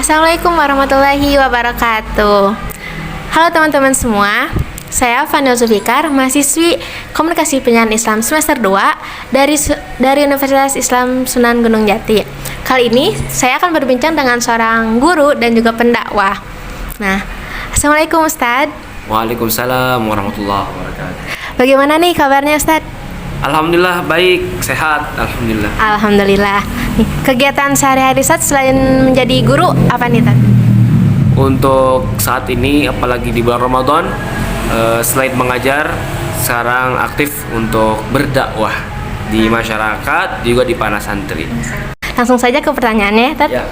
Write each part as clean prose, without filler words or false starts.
Assalamualaikum warahmatullahi wabarakatuh. Halo teman-teman semua, saya Fani Zulfikar, mahasiswi Komunikasi Penyiaran Islam semester 2 dari Universitas Islam Sunan Gunung Jati. Kali ini saya akan berbincang dengan seorang guru dan juga pendakwah. Nah, Assalamualaikum Ustadz. Waalaikumsalam warahmatullahi wabarakatuh. Bagaimana nih kabarnya Ustadz? Alhamdulillah baik, sehat, alhamdulillah. Alhamdulillah. Nih, kegiatan sehari-hari Ustadz selain menjadi guru apa nih Ustadz? Untuk saat ini, apalagi di bulan Ramadan, selain mengajar, sekarang aktif untuk berdakwah di masyarakat, juga di para santri. Langsung saja ke pertanyaannya, Ustadz. Ya.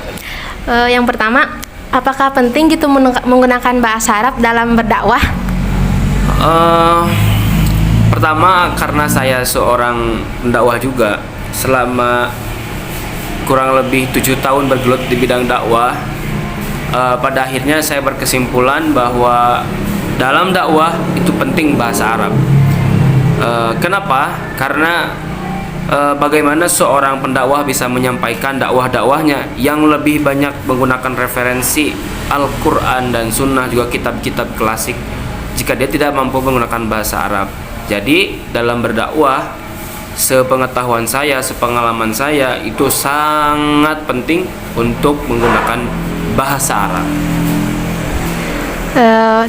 Yang pertama, apakah penting gitu menggunakan bahasa Arab dalam berdakwah? Pertama, karena saya seorang pendakwah juga, selama kurang lebih 7 tahun bergelut di bidang dakwah, pada akhirnya saya berkesimpulan bahwa dalam dakwah itu penting bahasa Arab. Kenapa? Karena bagaimana seorang pendakwah bisa menyampaikan dakwah-dakwahnya yang lebih banyak menggunakan referensi Al-Quran dan Sunnah, juga kitab-kitab klasik, jika dia tidak mampu menggunakan bahasa Arab. Jadi dalam berdakwah, sepengetahuan saya, sepengalaman saya, itu sangat penting untuk menggunakan bahasa Arab.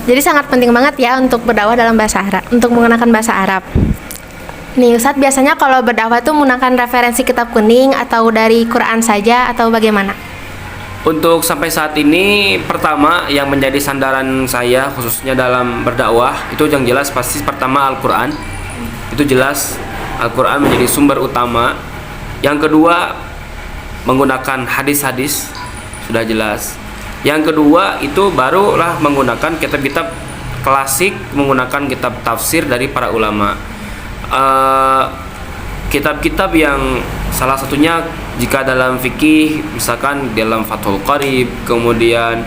Jadi sangat penting banget ya untuk berdakwah dalam bahasa Arab, untuk menggunakan bahasa Arab. Nih Ustadz, biasanya kalau berdakwah itu menggunakan referensi kitab kuning atau dari Quran saja atau bagaimana? Untuk sampai saat ini, pertama yang menjadi sandaran saya khususnya dalam berdakwah itu yang jelas pasti pertama Al-Quran. Itu jelas Al-Quran menjadi sumber utama. Yang kedua menggunakan hadis-hadis, sudah jelas. Yang kedua itu barulah menggunakan kitab-kitab klasik, menggunakan kitab tafsir dari para ulama. Kitab-kitab yang salah satunya jika dalam fikih, misalkan dalam Fathul Qarib, kemudian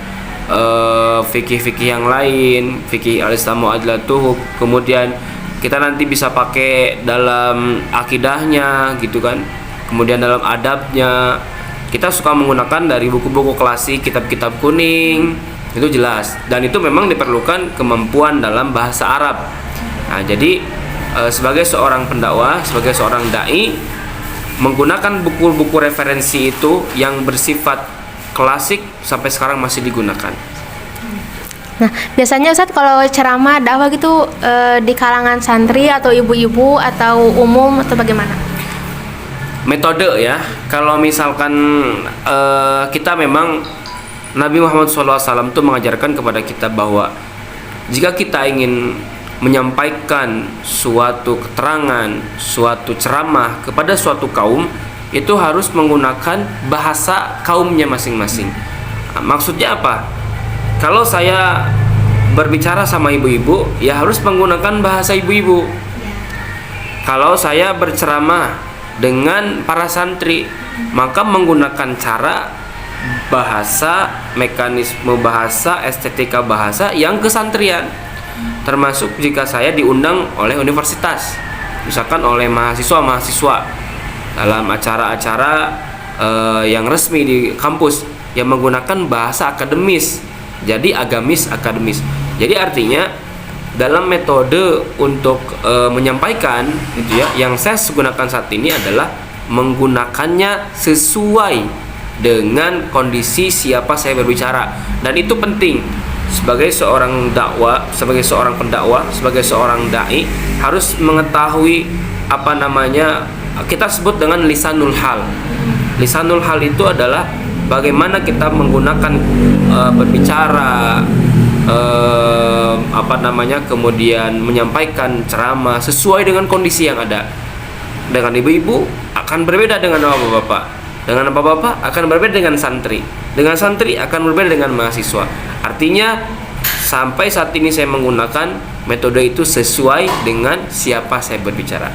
fikih-fikih yang lain, fikih al-Islamu adlatuhu, kemudian kita nanti bisa pakai dalam akidahnya gitu kan, kemudian dalam adabnya kita suka menggunakan dari buku-buku klasik, kitab-kitab kuning, itu jelas, dan itu memang diperlukan kemampuan dalam bahasa Arab. Nah, jadi sebagai seorang pendakwah, sebagai seorang dai, menggunakan buku-buku referensi itu yang bersifat klasik sampai sekarang masih digunakan. Nah, biasanya Ustadz kalau ceramah dakwah gitu di kalangan santri atau ibu-ibu atau umum atau bagaimana? Metode ya, kalau misalkan kita memang Nabi Muhammad SAW itu mengajarkan kepada kita bahwa jika kita ingin menyampaikan suatu keterangan, suatu ceramah kepada suatu kaum, itu harus menggunakan bahasa kaumnya masing-masing. Nah, maksudnya apa? Kalau saya berbicara sama ibu-ibu, ya harus menggunakan bahasa ibu-ibu. Kalau saya berceramah dengan para santri, maka menggunakan cara bahasa, mekanisme bahasa, estetika bahasa yang kesantrian. Termasuk jika saya diundang oleh universitas, misalkan oleh mahasiswa-mahasiswa dalam acara-acara yang resmi di kampus yang menggunakan bahasa akademis, jadi agamis akademis. Jadi artinya dalam metode untuk menyampaikan gitu ya, yang saya gunakan saat ini adalah menggunakannya sesuai dengan kondisi siapa saya berbicara, dan itu penting. Sebagai seorang dakwah, sebagai seorang pendakwah, sebagai seorang dai harus mengetahui apa namanya, kita sebut dengan lisanul hal. Lisanul hal itu adalah bagaimana kita menggunakan berbicara, kemudian menyampaikan ceramah sesuai dengan kondisi yang ada. Dengan ibu-ibu akan berbeda dengan bapak-bapak, dengan bapak-bapak akan berbeda dengan santri, dengan santri akan berbeda dengan mahasiswa. Artinya sampai saat ini saya menggunakan metode itu sesuai dengan siapa saya berbicara.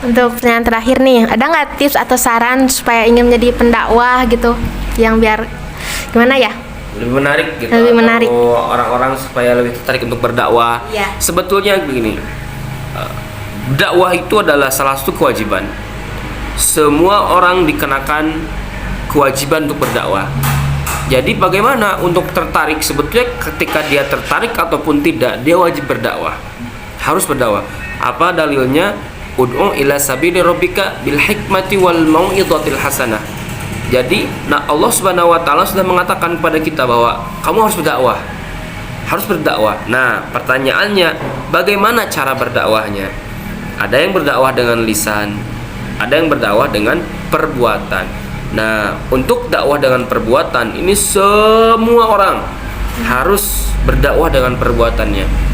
Untuk pertanyaan terakhir nih, ada nggak tips atau saran supaya ingin menjadi pendakwah gitu, yang biar gimana ya? Lebih menarik gitu. Lebih menarik. Orang-orang supaya lebih tertarik untuk berdakwah. Ya. Sebetulnya begini, dakwah itu adalah salah satu kewajiban. Semua orang dikenakan kewajiban untuk berdakwah. Jadi bagaimana untuk tertarik? Sebetulnya ketika dia tertarik ataupun tidak, dia wajib berdakwah, harus berdakwah. Apa dalilnya? Ud'u ila sabili rabbika bil hikmati wal mau'izatil hasanah. Jadi, Allah Subhanahu wa taala sudah mengatakan kepada kita bahwa kamu harus berdakwah. Harus berdakwah. Nah, pertanyaannya, bagaimana cara berdakwahnya? Ada yang berdakwah dengan lisan, ada yang berdakwah dengan perbuatan. Nah, untuk dakwah dengan perbuatan ini semua orang harus berdakwah dengan perbuatannya.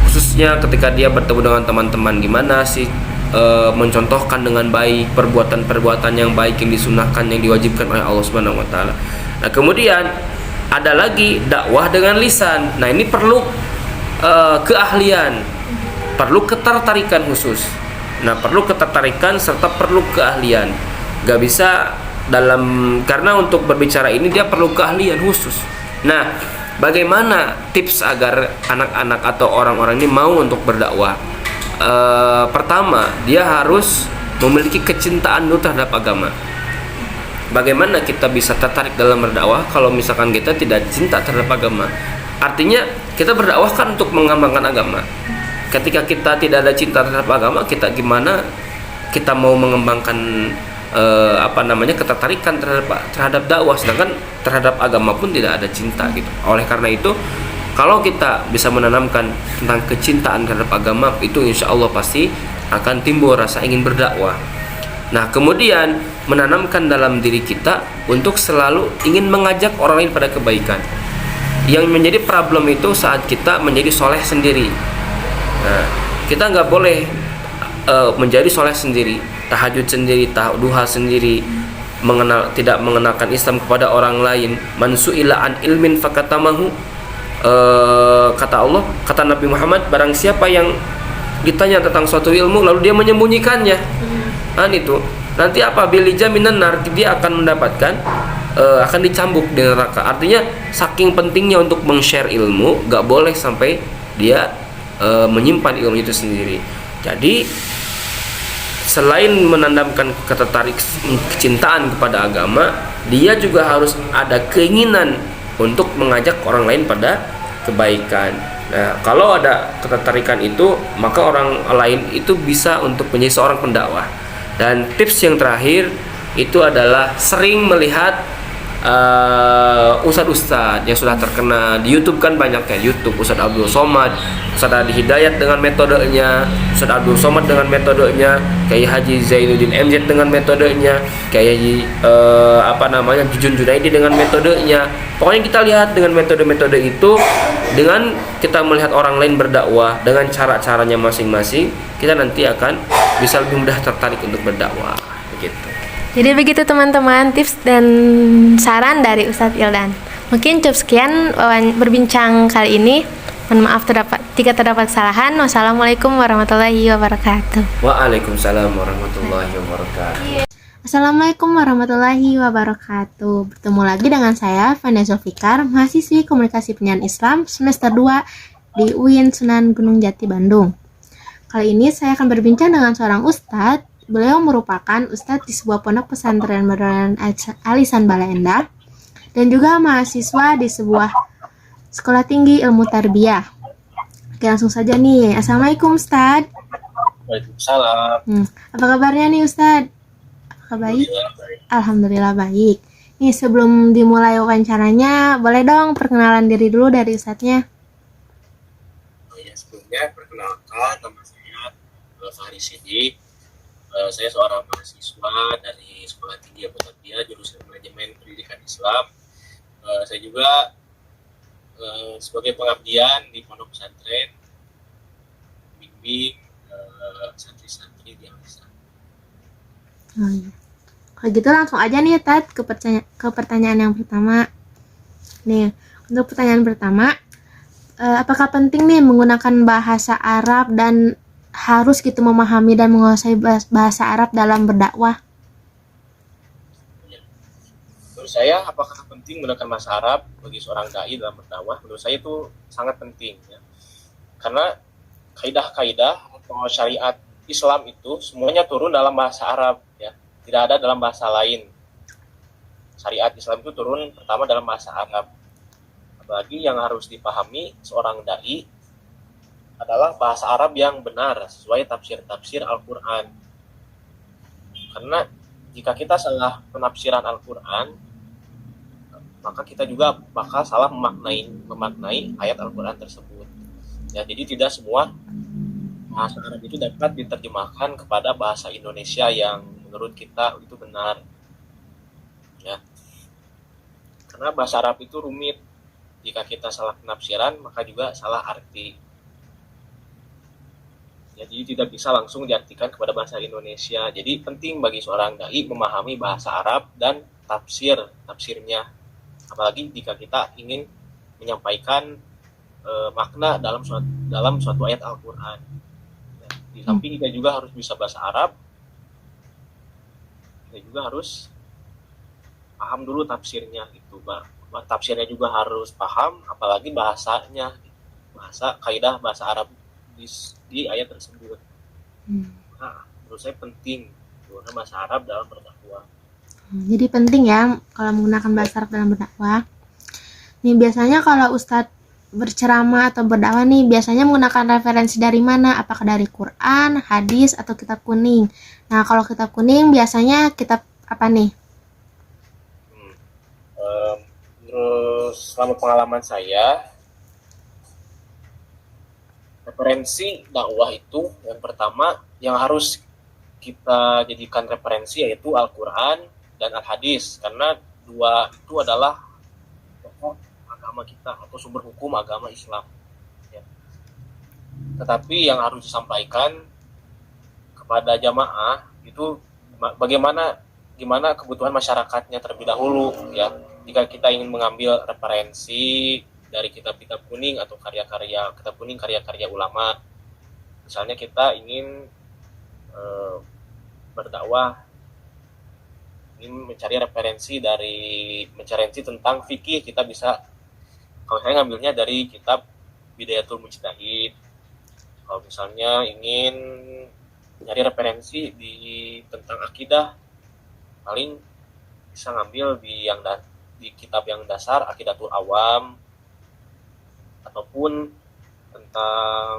Khususnya ketika dia bertemu dengan teman-teman, gimana sih mencontohkan dengan baik perbuatan-perbuatan yang baik yang disunahkan, yang diwajibkan oleh Allah Subhanahu wa taala. Nah, kemudian ada lagi dakwah dengan lisan. Nah, ini perlu keahlian, perlu ketertarikan khusus. Nah, perlu ketertarikan serta perlu keahlian. Gak bisa karena untuk berbicara ini dia perlu keahlian khusus. Nah, bagaimana tips agar anak-anak atau orang-orang ini mau untuk berdakwah? Pertama, dia harus memiliki kecintaan dulu terhadap agama. Bagaimana kita bisa tertarik dalam berdakwah kalau misalkan kita tidak cinta terhadap agama? Artinya kita berdakwah kan untuk mengembangkan agama. Ketika kita tidak ada cinta terhadap agama, gimana kita mau mengembangkan ketertarikan terhadap dakwah, sedangkan terhadap agama pun tidak ada cinta gitu. Oleh karena itu, kalau kita bisa menanamkan tentang kecintaan terhadap agama, itu insya Allah pasti akan timbul rasa ingin berdakwah. Nah, kemudian menanamkan dalam diri kita untuk selalu ingin mengajak orang lain pada kebaikan. Yang menjadi problem itu saat kita menjadi soleh sendiri. Nah, kita nggak boleh menjadi soleh sendiri, tahajud sendiri, duha sendiri, tidak mengenalkan Islam kepada orang lain. Man su'ila an ilmin fakatamahu, kata Allah, kata Nabi Muhammad, barang siapa yang ditanya tentang suatu ilmu lalu dia menyembunyikannya, itu nanti apa? Bilija minan nar, dia akan mendapatkan akan dicambuk di neraka. Artinya saking pentingnya untuk meng-share ilmu, gak boleh sampai dia menyimpan ilmu itu sendiri. Jadi selain menanamkan kecintaan kepada agama, dia juga harus ada keinginan untuk mengajak orang lain pada kebaikan. Nah, kalau ada ketertarikan itu, maka orang lain itu bisa untuk menjadi seorang pendakwah. Dan tips yang terakhir itu adalah sering melihat ustadz-ustadz yang sudah terkenal di YouTube, kan banyak ya, YouTube Ustadz Abdul Somad, Ustadz Adi Hidayat dengan metodenya, Ustadz Abdul Somad dengan metodenya, Kiai Haji Zainuddin MZ dengan metodenya, Kiai Jujun Junaidi dengan metodenya. Pokoknya kita lihat dengan metode-metode itu, dengan kita melihat orang lain berdakwah dengan cara-caranya masing-masing, kita nanti akan bisa lebih mudah tertarik untuk berdakwah, begitu. Jadi begitu teman-teman, tips dan saran dari Ustadz Ildan. Mungkin cukup sekian berbincang kali ini. Mohon maaf jika terdapat kesalahan. Wassalamualaikum warahmatullahi wabarakatuh. Waalaikumsalam warahmatullahi wabarakatuh. Assalamualaikum warahmatullahi wabarakatuh. Bertemu lagi dengan saya, Fania Zulfikar, mahasiswi Komunikasi Penyiaran Islam semester 2 di UIN Sunan Gunung Jati, Bandung. Kali ini saya akan berbincang dengan seorang ustadz. Beliau merupakan ustadz di sebuah pondok pesantren modern Alisan Bale Endah dan juga mahasiswa di sebuah sekolah tinggi ilmu tarbiyah. Oke, langsung saja nih. Assalamualaikum Ustadz. Waalaikumsalam. Apa kabarnya nih Ustadz? Apakah baik? Alhamdulillah baik. Nih, sebelum dimulai wawancaranya, boleh dong perkenalan diri dulu dari Ustadznya. Sebelumnya perkenalkan, nama saya Fahri Sidik. Saya seorang mahasiswa dari Sekolah Tinggi Ilmu Tarbiyah jurusan Manajemen Pendidikan Islam. Saya juga sebagai pengabdian di pondok pesantren, bimbing santri-santri di Alisan. Kalau gitu langsung aja nih Tat ke pertanyaan yang pertama. Nih, untuk pertanyaan pertama, apakah penting nih menggunakan bahasa Arab dan harus gitu memahami dan menguasai bahasa Arab dalam berdakwah? Menurut saya, apakah penting menggunakan bahasa Arab bagi seorang dai dalam berdakwah? Menurut saya itu sangat penting, ya. Karena kaidah-kaidah atau syariat Islam itu semuanya turun dalam bahasa Arab, ya. Tidak ada dalam bahasa lain. syariat Islam itu turun pertama dalam bahasa Arab. Apalagi yang harus dipahami seorang dai adalah bahasa Arab yang benar sesuai tafsir-tafsir Al-Quran. Karena jika kita salah penafsiran Al-Quran, maka kita juga bakal salah memaknai ayat Al-Quran tersebut. Ya, jadi tidak semua bahasa Arab itu dapat diterjemahkan kepada bahasa Indonesia yang menurut kita itu benar. Ya. Karena bahasa Arab itu rumit. Jika kita salah penafsiran, maka juga salah arti. Ya, jadi tidak bisa langsung diartikan kepada bahasa Indonesia. Jadi penting bagi seorang dai memahami bahasa Arab dan tafsirnya. Apalagi jika kita ingin menyampaikan makna dalam suatu ayat Al-Quran. Ya, di samping kita juga harus bisa bahasa Arab, kita juga harus paham dulu tafsirnya gitu, tafsirnya juga harus paham, apalagi bahasanya, kaidah bahasa Arab di ayat tersebut. Nah, menurut saya penting karena bahasa Arab dalam berdakwah. Jadi penting ya kalau menggunakan bahasa Arab dalam berdakwah. Nih biasanya kalau Ustadz berceramah atau berdakwah nih biasanya menggunakan referensi dari mana? Apakah dari Quran, hadis, atau kitab kuning? Nah kalau kitab kuning biasanya kitab apa nih? Terus selama pengalaman saya, referensi dakwah itu yang pertama yang harus kita jadikan referensi yaitu Al-Quran dan Al-Hadis, karena dua itu adalah pokok agama kita atau sumber hukum agama Islam. Ya. Tetapi yang harus disampaikan kepada jamaah itu gimana kebutuhan masyarakatnya terlebih dahulu, ya. Jika kita ingin mengambil referensi dari kitab-kitab kuning atau kitab kuning karya-karya ulama, misalnya kita ingin berdakwah, ingin mencari referensi tentang fikih, kita bisa, kalau saya ngambilnya dari kitab Bidayatul Mujtahid. Kalau misalnya ingin mencari referensi tentang akidah, paling bisa ngambil di kitab yang dasar, Aqidatul Awam, ataupun tentang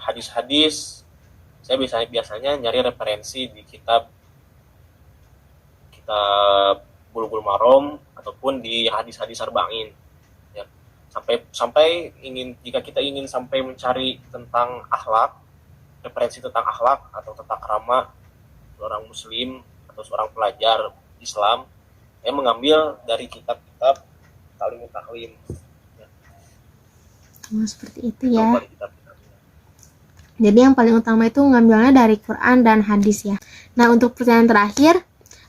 hadis-hadis. Saya biasanya nyari referensi di kitab Bulughul Maram ataupun di hadis-hadis Arba'in. Ya. Sampai jika kita ingin sampai mencari tentang akhlak, referensi tentang akhlak atau tentang krama seorang muslim atau seorang pelajar Islam, saya mengambil dari kitab-kitab Talimut Tahlim. Ya. Seperti itu ya. Jadi yang paling utama itu ngambilnya dari Quran dan hadis ya. Nah untuk pertanyaan terakhir,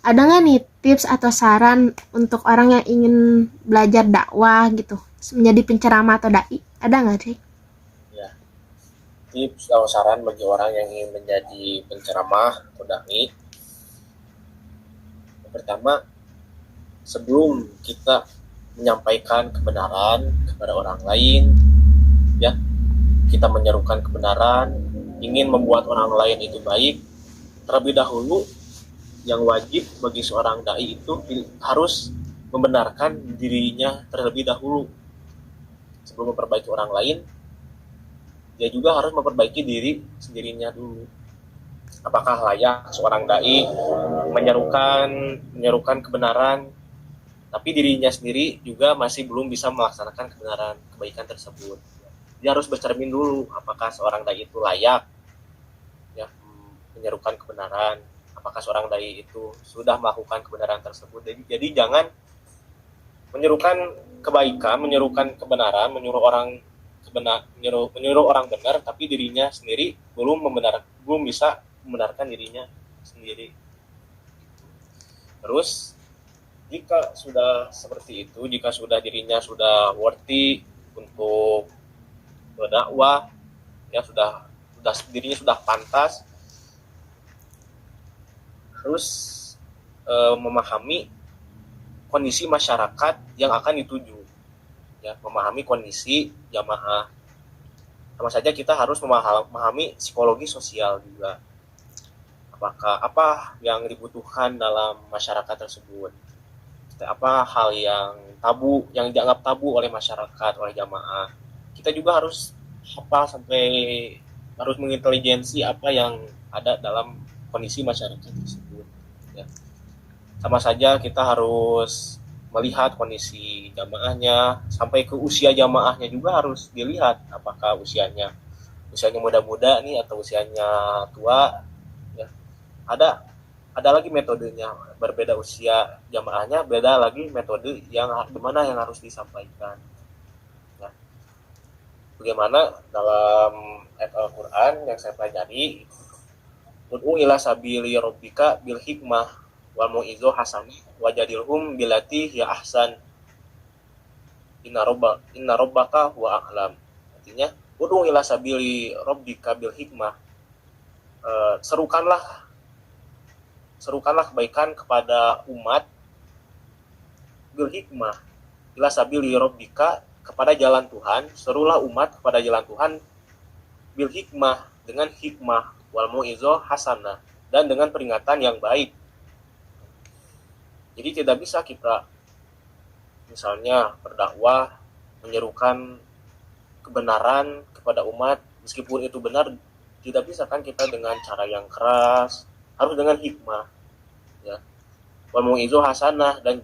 ada nggak nih tips atau saran untuk orang yang ingin belajar dakwah gitu, menjadi penceramah atau dai? Ada nggak sih? Ya, tips atau saran bagi orang yang ingin menjadi penceramah atau dai. Yang pertama, sebelum kita menyampaikan kebenaran kepada orang lain, ya, kita menyerukan kebenaran, ingin membuat orang lain itu baik, terlebih dahulu yang wajib bagi seorang dai itu harus membenarkan dirinya terlebih dahulu. Sebelum memperbaiki orang lain, dia juga harus memperbaiki diri sendirinya dulu. Apakah layak seorang dai menyerukan kebenaran, tapi dirinya sendiri juga masih belum bisa melaksanakan kebaikan tersebut. Dia harus bercermin dulu apakah seorang dai itu layak ya menyerukan kebenaran, apakah seorang dai itu sudah melakukan kebenaran tersebut. Jadi jangan menyerukan kebaikan, menyerukan kebenaran, menyuruh orang benar, tapi dirinya sendiri belum bisa membenarkan dirinya sendiri. Terus jika sudah seperti itu, jika dirinya sudah worthy untuk berdakwah, ya dirinya sudah pantas, harus memahami kondisi masyarakat yang akan dituju, ya, memahami kondisi jamaah. Sama saja kita harus memahami psikologi sosial juga. Apa yang dibutuhkan dalam masyarakat tersebut. Kita hal yang tabu, yang dianggap tabu oleh masyarakat, oleh jamaah. Kita juga harus hafal sampai harus mengintelijensi apa yang ada dalam kondisi masyarakat tersebut. Ya. Sama saja kita harus melihat kondisi jamaahnya, sampai ke usia jamaahnya juga harus dilihat apakah usianya muda-muda nih atau usianya tua. Ya. Ada lagi metodenya, berbeda usia jamaahnya, beda lagi metode yang gimana yang harus disampaikan. Nah, bagaimana dalam ayat Al-Quran yang saya pelajari, ud'u ila sabili rabbika bil hikmah wal mau'izah hasanah wajadilhum billati hiya ahsan inna rabbaka huwa a'lam. Artinya, ud'u ila sabili rabbika bil hikmah, serukanlah kebaikan kepada umat, bil hikmah ila sabili rabbika, kepada jalan Tuhan, serulah umat kepada jalan Tuhan, bil hikmah, dengan hikmah, wal mau'izah hasanah, dan dengan peringatan yang baik. Jadi tidak bisa kita misalnya berdakwah menyerukan kebenaran kepada umat, meskipun itu benar, tidak bisa kan kita dengan cara yang keras, harus dengan hikmah, ya. Wal mau'izah hasanah, dan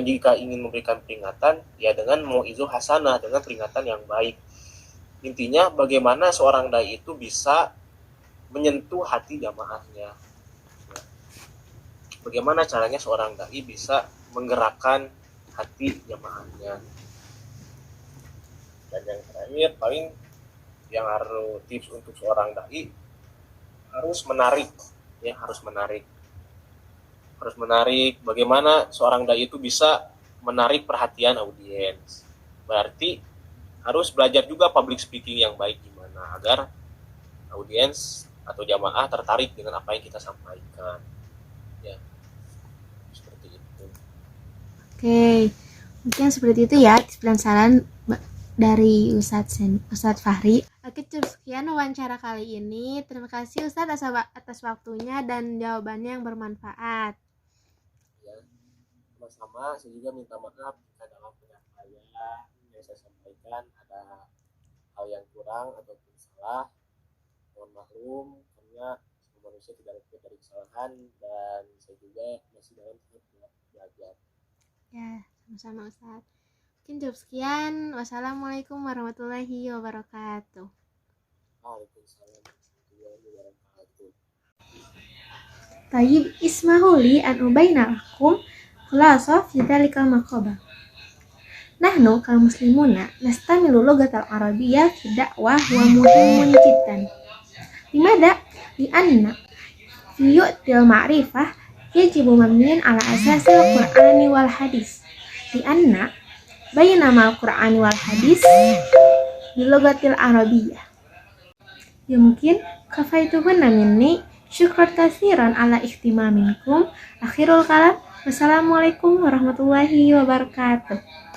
jika ingin memberikan peringatan, ya dengan mau'izah hasanah, dengan peringatan yang baik. Intinya bagaimana seorang dai itu bisa menyentuh hati jamaahnya. Ya. Bagaimana caranya seorang dai bisa menggerakkan hati jamaahnya. Dan yang terakhir, paling yang harus tips untuk seorang dai, harus menarik, bagaimana seorang dai itu bisa menarik perhatian audiens. Berarti harus belajar juga public speaking yang baik gimana agar audiens atau jamaah tertarik dengan apa yang kita sampaikan. Ya, seperti itu. Oke, mungkin seperti itu ya tips dan saran dari Ustadz Fahri. Oke, cukup sekian wawancara kali ini. Terima kasih Ustadz atas waktunya dan jawabannya yang bermanfaat. Ya, sama-sama. Saya juga minta maaf jika dalam penyampaian yang saya sampaikan ada hal yang kurang ataupun salah. Mohon maklum, karena semua manusia tidak luput dari kesalahan, dan saya juga masih dalam tahap belajar. Ya, sama-sama Ustadz. Mungkin cukup sekian. Wassalamualaikum warahmatullahi wabarakatuh. Waalaikumsalam warahmatullahi wabarakatuh. Tayyib ismahuli an ubaina lakum khulasa fi dzalikal maqaba. Nahnu kal muslimuna nastamilu lughatal arabiyyah fi da'wah wa muhimmun jiddan. Limada? Li'anna fi yu'til ma'rifah yajibu mabniyan ala asasil Qur'ani wal hadis. Li'anna bainamal Qur'ani wal hadis bilughatil arabiyyah. Ya mungkin kafaituhunna minni. Syukran katsiran ala ihtimaminkum. Akhirul kalam. Wassalamualaikum warahmatullahi wabarakatuh.